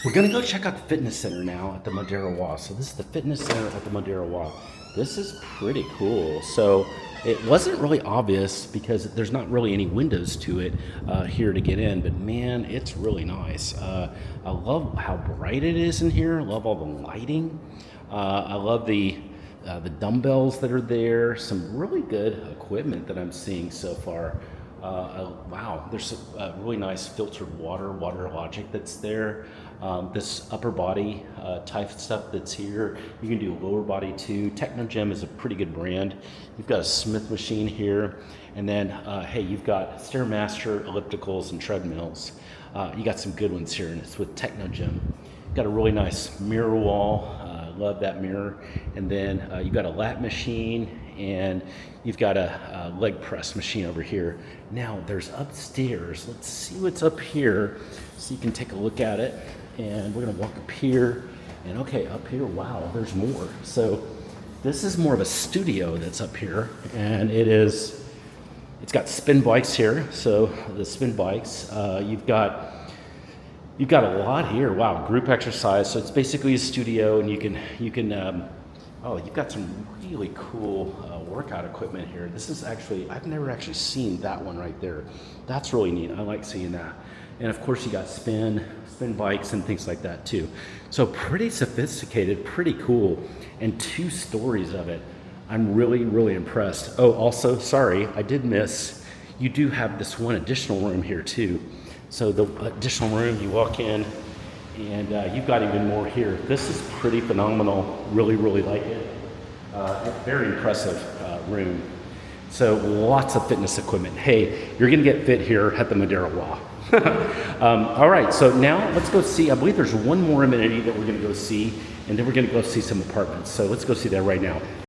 We're gonna go check out the fitness center now at the Modera Waugh. So this is the fitness center at the Modera Waugh. This is pretty cool. So it wasn't really obvious because there's not really any windows to it here to get in, but man, it's really nice. I love how bright it is in here. I love all the lighting. I love the dumbbells that are there. Some really good equipment that I'm seeing so far. Wow, there's a really nice filtered water logic that's there. This upper body type stuff that's here. You can do lower body too. Technogym is a pretty good brand. You've got a Smith machine here. And then, hey, you've got Stairmaster, ellipticals, and treadmills. You got some good ones here, and it's with Technogym. Got a really nice mirror wall. Love that mirror. And then you've got a lat machine, and you've got a leg press machine over here. Now there's upstairs. Let's see what's up here so you can take a look at it. And we're gonna walk up here, and okay, up here, wow, there's more. So this is more of a studio that's up here, and it's got spin bikes here. So the spin bikes, you've got a lot here. Wow, group exercise. So it's basically a studio, and you can oh, you've got some really cool workout equipment here. This is actually, I've never actually seen that one right there. That's really neat. I like seeing that. And of course you got spin bikes and things like that too. So pretty sophisticated, pretty cool, and 2 stories of it. I'm really, really impressed. Oh, also, sorry, I did miss, you do have this one additional room here too. So the additional room, you walk in, and you've got even more here. This is pretty phenomenal. Really, really like it. Very impressive room. So lots of fitness equipment. Hey, you're gonna get fit here at the Modera Waugh. All right, so now let's go see, I believe there's one more amenity that we're gonna go see, and then we're gonna go see some apartments. So let's go see that right now.